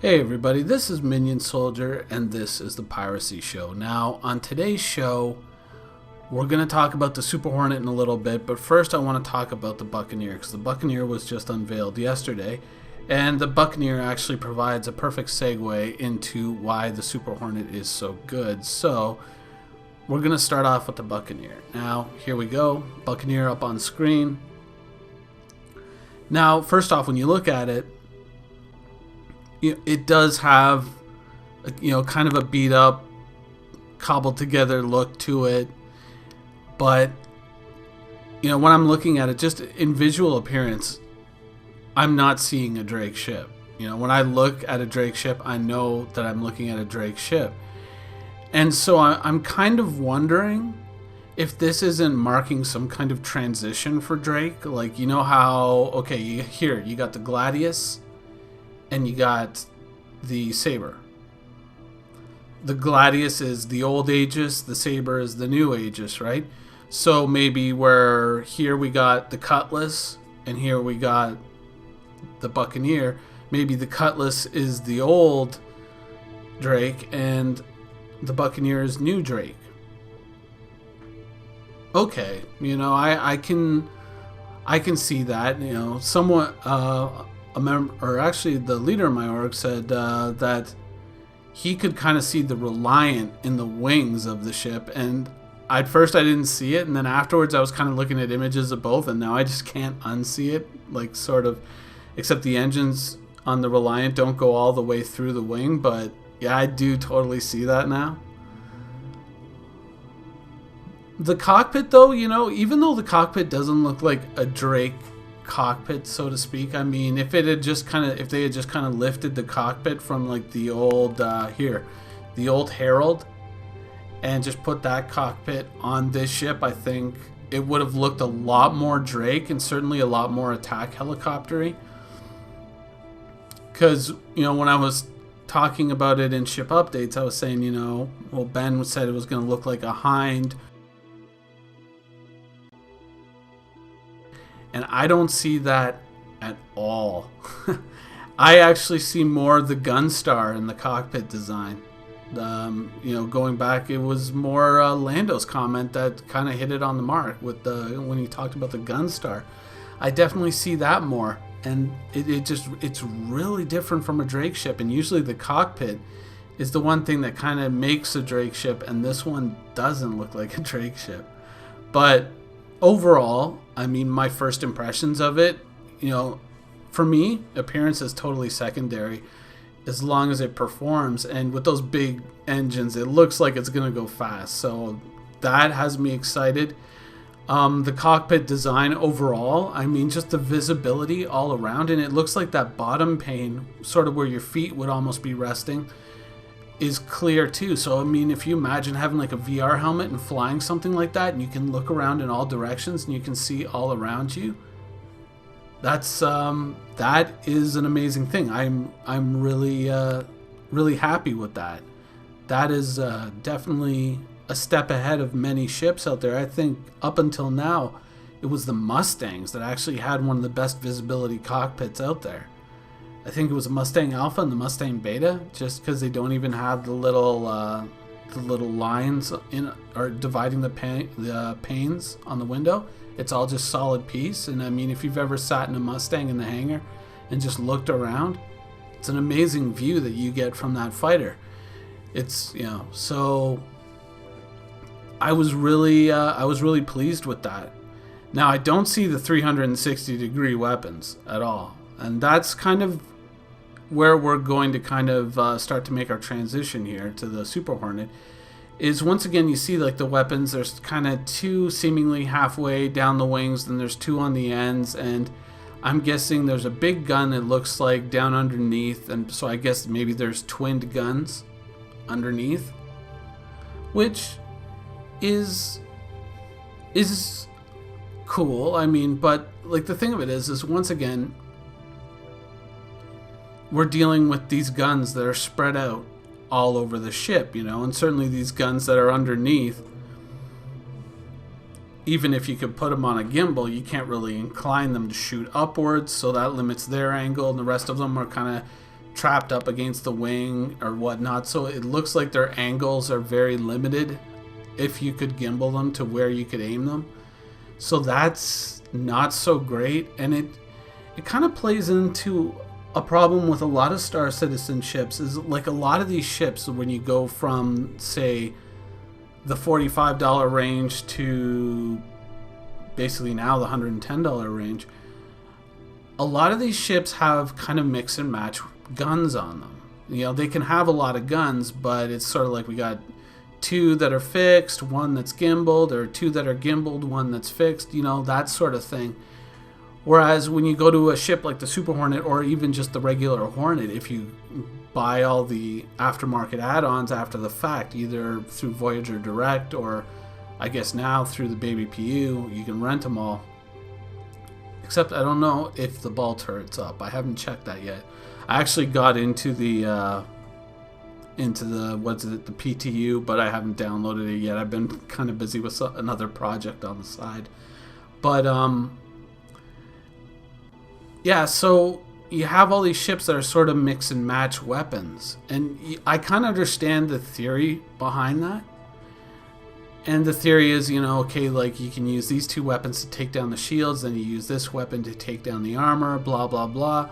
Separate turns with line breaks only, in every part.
Hey everybody, this is Minion Soldier and this is the Piracy Show. Now, on today's show, we're going to talk about the Super Hornet in a little bit, but first I want to talk about the Buccaneer, because the Buccaneer was just unveiled yesterday, and the Buccaneer actually provides a perfect segue into why the Super Hornet is so good. So, we're going to start off with the Buccaneer. Now, here we go, Buccaneer up on screen. Now, first off, when you look at it, it does have, kind of a beat up, cobbled together look to it. But, when I'm looking at it, just in visual appearance, I'm not seeing a Drake ship. When I look at a Drake ship, I know that I'm looking at a Drake ship. And so I'm kind of wondering if this isn't marking some kind of transition for Drake. Like, how, okay, you got the Gladius, and you got the Saber. The Gladius is the old Aegis, the Saber is the new Aegis, right? So maybe where here we got the Cutlass, and here we got the Buccaneer, maybe the Cutlass is the old Drake, and the Buccaneer is new Drake. Okay, I can see that, somewhat, actually the leader of my org said that he could kind of see the Reliant in the wings of the ship, and at first I didn't see it, and then afterwards I was kind of looking at images of both, and now I just can't unsee it, like sort of, except the engines on the Reliant don't go all the way through the wing, but yeah, I do totally see that now. The cockpit though, even though the cockpit doesn't look like a Drake cockpit, so to speak, I mean, if they had just kind of lifted the cockpit from like the old the old Herald, and just put that cockpit on this ship, I think it would have looked a lot more Drake and certainly a lot more attack helicoptery. Because when I was talking about it in ship updates, I was saying, Ben said it was going to look like a Hind. And I don't see that at all. I actually see more the Gunstar in the cockpit design. Going back, it was more Lando's comment that kind of hit it on the mark with when he talked about the Gunstar. I definitely see that more, and it's really different from a Drake ship. And usually the cockpit is the one thing that kind of makes a Drake ship, and this one doesn't look like a Drake ship. But overall, I mean, my first impressions of it, for me, appearance is totally secondary as long as it performs. And with those big engines, it looks like it's going to go fast. So that has me excited. The cockpit design overall, I mean, just the visibility all around. And it looks like that bottom pane, sort of where your feet would almost be resting, is clear too. So I mean, if you imagine having like a VR helmet and flying something like that, and you can look around in all directions and you can see all around you, that is an amazing thing. I'm really happy with that. That is definitely a step ahead of many ships out there. I think up until now it was the Mustangs that actually had one of the best visibility cockpits out there. I think it was a Mustang Alpha and the Mustang Beta, just because they don't even have the little lines in or dividing the panes on the window. It's all just solid piece. And I mean, if you've ever sat in a Mustang in the hangar and just looked around, it's an amazing view that you get from that fighter. It's so I was really pleased with that. Now I don't see the 360-degree weapons at all, and that's kind of where we're going to kind of start to make our transition here to the Super Hornet. Is once again, you see like the weapons, there's kind of two seemingly halfway down the wings, then there's two on the ends, and I'm guessing there's a big gun that looks like down underneath, and so I guess maybe there's twinned guns underneath, which is cool. I mean, but like the thing of it is once again, we're dealing with these guns that are spread out all over the ship, and certainly these guns that are underneath, even if you could put them on a gimbal, you can't really incline them to shoot upwards, so that limits their angle, and the rest of them are kind of trapped up against the wing or whatnot, so it looks like their angles are very limited if you could gimbal them to where you could aim them. So that's not so great, and it kind of plays into a problem with a lot of Star Citizen ships. Is like a lot of these ships, when you go from, say, the $45 range to basically now the $110 range, a lot of these ships have kind of mix and match guns on them. You know, they can have a lot of guns, but it's sort of like we got 2 that are fixed, 1 that's gimbaled, or 2 that are gimbaled, 1 that's fixed, you know, that sort of thing. Whereas when you go to a ship like the Super Hornet, or even just the regular Hornet, if you buy all the aftermarket add-ons after the fact, either through Voyager Direct or I guess now through the Baby PU, you can rent them all. Except I don't know if the ball turret's up. I haven't checked that yet. I actually got into the the PTU, but I haven't downloaded it yet. I've been kind of busy with another project on the side. But yeah, so you have all these ships that are sort of mix and match weapons, and I kind of understand the theory behind that. And the theory is, you know, okay, like you can use these 2 weapons to take down the shields, then you use this weapon to take down the armor, blah, blah, blah.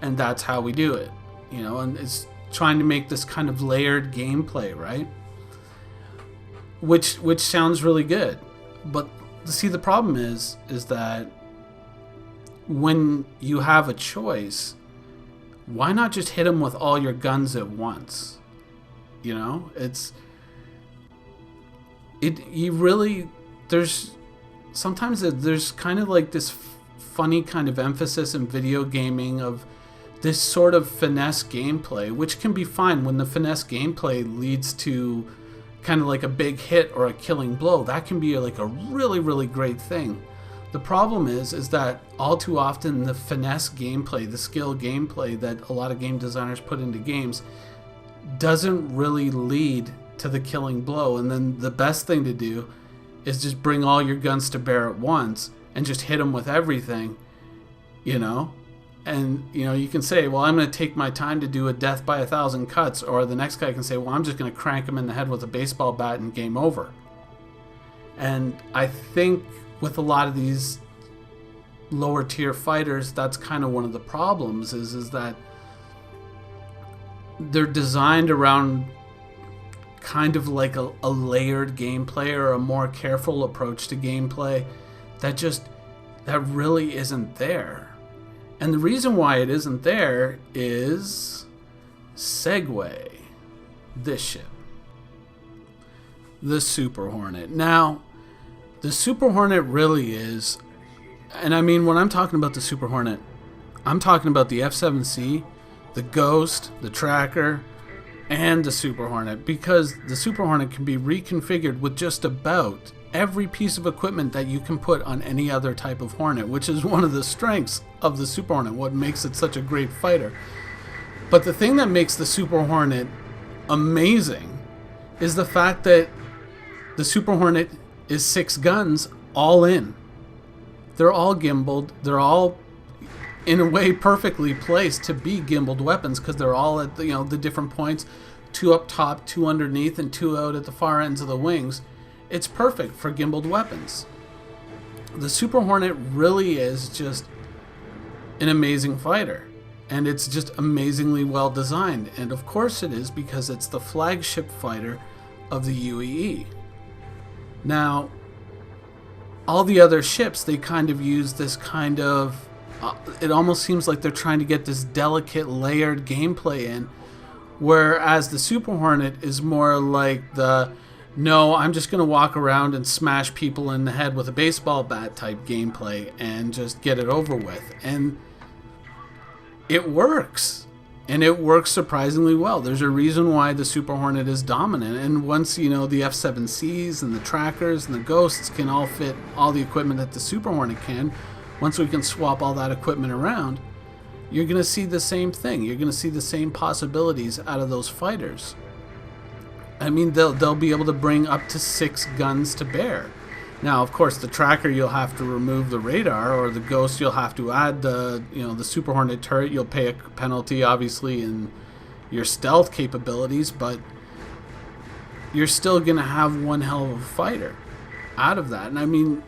And that's how we do it, you know, and it's trying to make this kind of layered gameplay, right? Which sounds really good. But see, the problem is that when you have a choice, why not just hit them with all your guns at once? You know, there's sometimes there's kind of like this funny kind of emphasis in video gaming of this sort of finesse gameplay, which can be fine when the finesse gameplay leads to kind of like a big hit or a killing blow. That can be like a really, really great thing. The problem is that all too often the finesse gameplay, the skill gameplay that a lot of game designers put into games doesn't really lead to the killing blow. And then the best thing to do is just bring all your guns to bear at once and just hit them with everything, you know? And, you know, you can say, well, I'm going to take my time to do a death by 1,000 cuts. Or the next guy can say, well, I'm just going to crank him in the head with a baseball bat and game over. And I think with a lot of these lower tier fighters, that's kind of one of the problems is that they're designed around kind of like a layered gameplay or a more careful approach to gameplay that really isn't there. And the reason why it isn't there is Segway, this ship, the Super Hornet. Now, the Super Hornet really is, and I mean, when I'm talking about the Super Hornet, I'm talking about the F-7C, the Ghost, the Tracker, and the Super Hornet, because the Super Hornet can be reconfigured with just about every piece of equipment that you can put on any other type of Hornet, which is one of the strengths of the Super Hornet, what makes it such a great fighter. But the thing that makes the Super Hornet amazing is the fact that the Super Hornet is 6 guns all in. They're all gimbaled. They're all, in a way, perfectly placed to be gimbaled weapons because they're all at the different points, 2 up top, 2 underneath, and 2 out at the far ends of the wings. It's perfect for gimbaled weapons. The Super Hornet really is just an amazing fighter, and it's just amazingly well designed. And of course it is, because it's the flagship fighter of the UEE. Now, all the other ships, they kind of use this kind of it almost seems like they're trying to get this delicate layered gameplay in, whereas the Super Hornet is more like no, I'm just going to walk around and smash people in the head with a baseball bat type gameplay and just get it over with. And it works. And it works surprisingly well. There's a reason why the Super Hornet is dominant. And once, the F-7Cs and the Trackers and the Ghosts can all fit all the equipment that the Super Hornet can, once we can swap all that equipment around, you're going to see the same thing. You're going to see the same possibilities out of those fighters. I mean, they'll be able to bring up to 6 guns to bear. Now, of course, the tracker you'll have to remove the radar, or the ghost you'll have to add the Super Hornet turret. You'll pay a penalty, obviously, in your stealth capabilities, but you're still gonna have one hell of a fighter out of that. And I mean,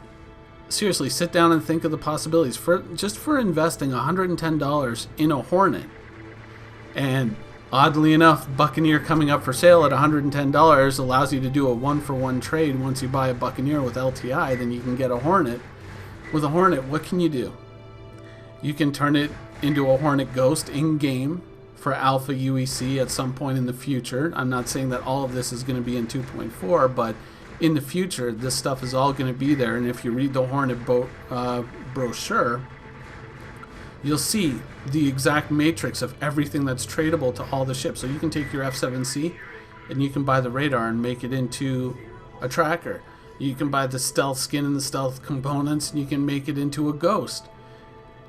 seriously, sit down and think of the possibilities for investing $110 in a Hornet. And oddly enough, Buccaneer coming up for sale at $110 allows you to do a 1-for-1 trade. Once you buy a Buccaneer with LTI, then you can get a Hornet. With a Hornet, what can you do? You can turn it into a Hornet Ghost in-game for Alpha UEC at some point in the future. I'm not saying that all of this is going to be in 2.4, but in the future, this stuff is all going to be there. And if you read the Hornet brochure, you'll see the exact matrix of everything that's tradable to all the ships. So you can take your F7C and you can buy the radar and make it into a tracker. You can buy the stealth skin and the stealth components and you can make it into a ghost.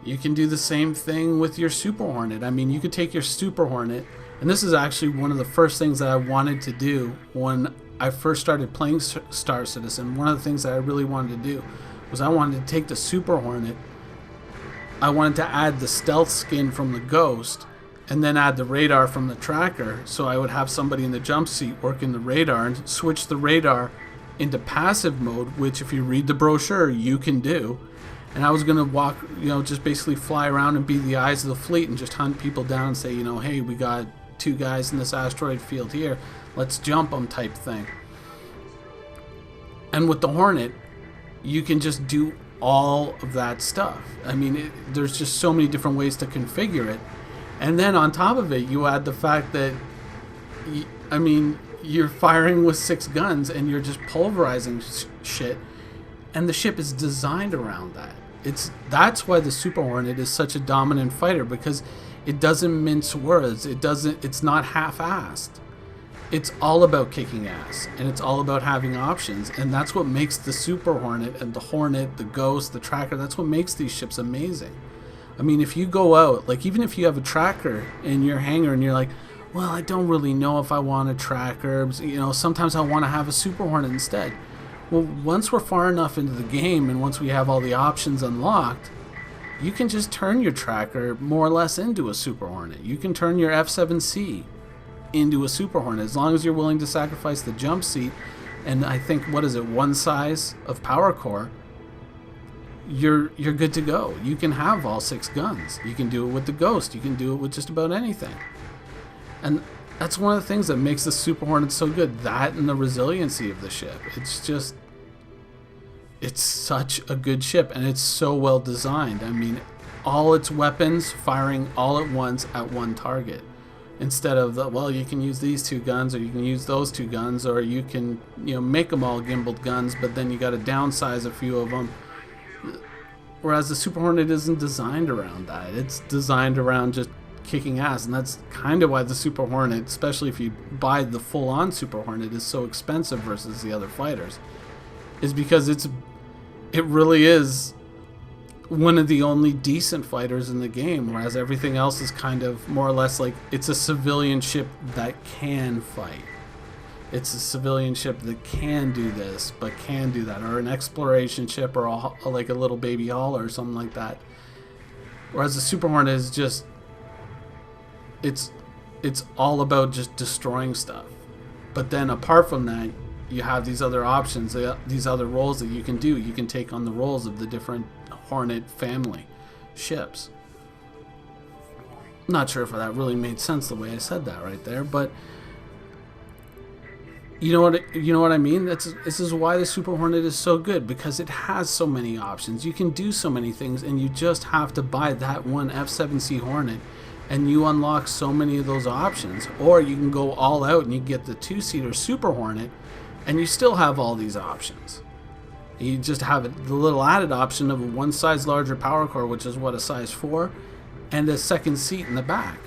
You can do the same thing with your Super Hornet. I mean, you could take your Super Hornet, and this is actually one of the first things that I wanted to do when I first started playing Star Citizen. One of the things that I really wanted to do was I wanted to take the Super Hornet, I wanted to add the stealth skin from the Ghost, and then add the radar from the tracker, so I would have somebody in the jump seat working the radar and switch the radar into passive mode, which if you read the brochure, you can do. And I was going to walk, just basically fly around and be the eyes of the fleet and just hunt people down and say, hey, we got 2 guys in this asteroid field here. Let's jump them type thing. And with the Hornet, you can just do all of that stuff. I mean, there's just so many different ways to configure it. And then on top of it, you add the fact that, you're firing with 6 guns and you're just pulverizing shit. And the ship is designed around that. That's why the Super Hornet is such a dominant fighter, because it doesn't mince words. It's not half-assed. It's all about kicking ass, and it's all about having options, and that's what makes the Super Hornet and the Hornet, the Ghost, the Tracker, that's what makes these ships amazing. I mean, if you go out, like even if you have a Tracker in your hangar and you're like, well, I don't really know if I want a Tracker, sometimes I want to have a Super Hornet instead. Well, once we're far enough into the game and once we have all the options unlocked, you can just turn your Tracker more or less into a Super Hornet. You can turn your F7C into a Super Hornet as long as you're willing to sacrifice the jump seat and I think, 1 size of power core. You're good to go. You can have all 6 guns. You can do it with the Ghost. You can do it with just about anything. And that's one of the things that makes the Super Hornet so good. That and the resiliency of the ship. It's such a good ship, and it's so well designed. I mean, all its weapons firing all at once at one target. Instead of you can use these 2 guns, or you can use those 2 guns, or you can, make them all gimbaled guns, but then you got to downsize a few of them. Whereas the Super Hornet isn't designed around that. It's designed around just kicking ass, and that's kind of why the Super Hornet, especially if you buy the full-on Super Hornet, is so expensive versus the other fighters, is because it really is one of the only decent fighters in the game, whereas everything else is kind of more or less like it's a civilian ship that can fight. It's a civilian ship that can do this, but can do that, or an exploration ship, or like a little baby hauler or something like that. Whereas the Super Hornet is just, it's all about just destroying stuff. But then apart from that, you have these other options, these other roles that you can do. You can take on the roles of the different Hornet family ships. I'm not sure if that really made sense the way I said that right there, but you know what I mean? This is why the Super Hornet is so good, because it has so many options. You can do so many things, and you just have to buy that one F7C Hornet, and you unlock so many of those options. Or you can go all out and you get the 2-seater Super Hornet, and you still have all these options. You just have the little added option of a 1 size larger power core, which is a size 4, and a second seat in the back.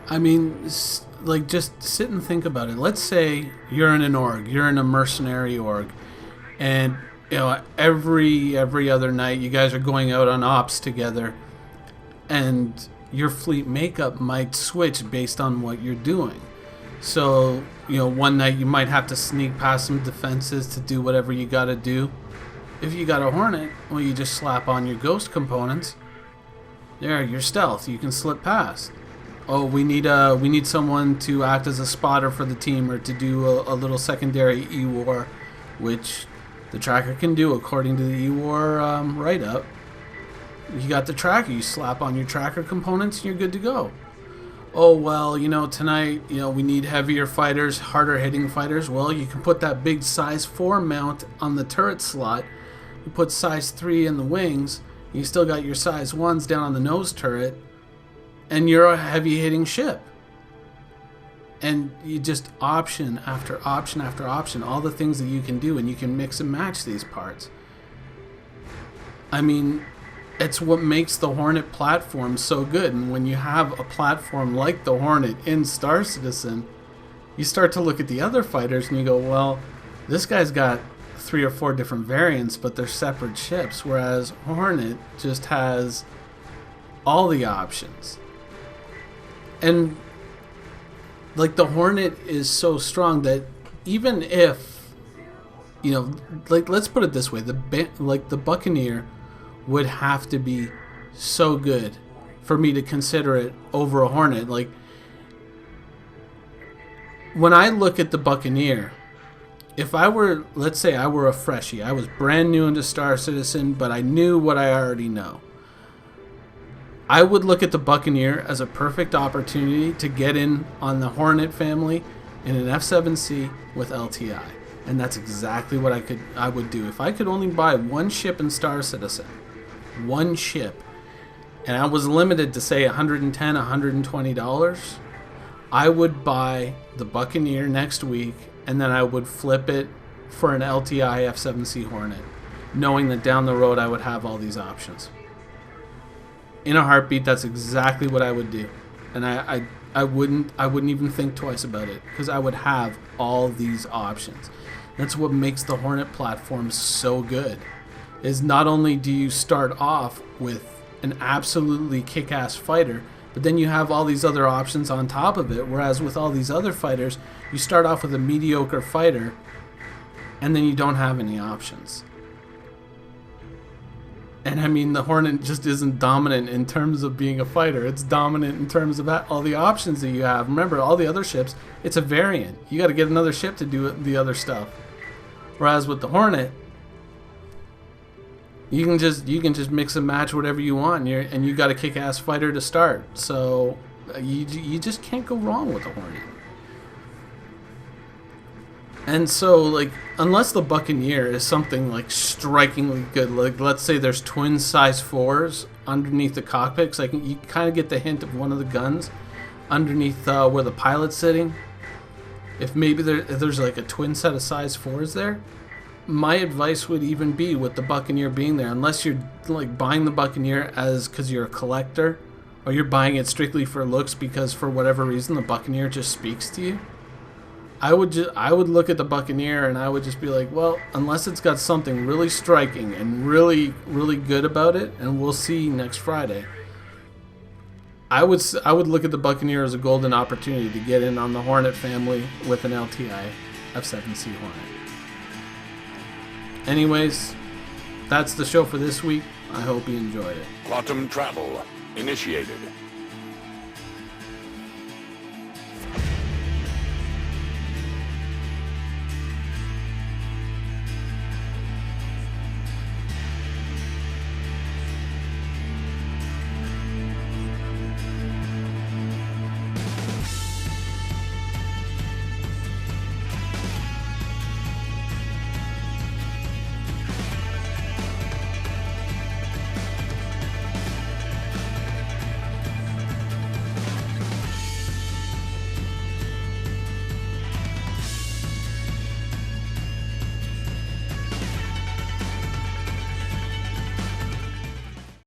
I mean, like, just sit and think about it. Let's say you're in an org, you're in a mercenary org, and every other night you guys are going out on ops together, and your fleet makeup might switch based on what you're doing. So, one night you might have to sneak past some defenses to do whatever you got to do. If you got a Hornet, well, you just slap on your ghost components. There, your stealth. You can slip past. Oh, we need someone to act as a spotter for the team, or to do a little secondary E-War, which the tracker can do according to the E-War write-up. You got the tracker. You slap on your tracker components and you're good to go. Oh, well, tonight, we need heavier fighters, harder hitting fighters. Well, you can put that big size 4 mount on the turret slot. You put size 3 in the wings. You still got your size 1s down on the nose turret. And you're a heavy hitting ship. And you just option after option after option, all the things that you can do, and you can mix and match these parts. I mean, it's what makes the Hornet platform so good. And when you have a platform like the Hornet in Star Citizen, you start to look at the other fighters and you go, well, this guy's got 3 or 4 different variants, but they're separate ships, whereas Hornet just has all the options. And like, the Hornet is so strong that even if, like, let's put it this way, the Buccaneer would have to be so good for me to consider it over a Hornet. Like, when I look at the Buccaneer, if I were, let's say I were a freshie, I was brand new into Star Citizen, but I knew what I already know, I would look at the Buccaneer as a perfect opportunity to get in on the Hornet family in an F7C with LTI. And that's exactly what I would do. If I could only buy one ship in Star Citizen, one ship, and I was limited to say $110, $120, I would buy the Buccaneer next week, and then I would flip it for an LTI F7C Hornet, knowing that down the road I would have all these options. In a heartbeat, that's exactly what I would do. And I wouldn't even think twice about it, because I would have all these options. That's what makes the Hornet platform so good, is not only do you start off with an absolutely kick-ass fighter, but then you have all these other options on top of it, whereas with all these other fighters, you start off with a mediocre fighter, and then you don't have any options. And I mean, the Hornet just isn't dominant in terms of being a fighter. It's dominant in terms of all the options that you have. Remember, all the other ships, it's a variant. You got to get another ship to do the other stuff. Whereas with the Hornet, you can just mix and match whatever you want, and you got a kick-ass fighter to start. So you just can't go wrong with the Hornet. And so, like, unless the Buccaneer is something like strikingly good, like let's say there's twin size 4s underneath the cockpit, because you kind of get the hint of one of the guns underneath where the pilot's sitting. If maybe there's like a twin set of size 4s there, my advice would even be with the Buccaneer being there, unless you're like buying the Buccaneer because you're a collector, or you're buying it strictly for looks because for whatever reason the Buccaneer just speaks to you. I would look at the Buccaneer and I would just be like, well, unless it's got something really striking and really, really good about it, and we'll see next Friday, I would look at the Buccaneer as a golden opportunity to get in on the Hornet family with an LTI F7C Hornet. Anyways, that's the show for this week. I hope you enjoyed it.
Quantum travel initiated.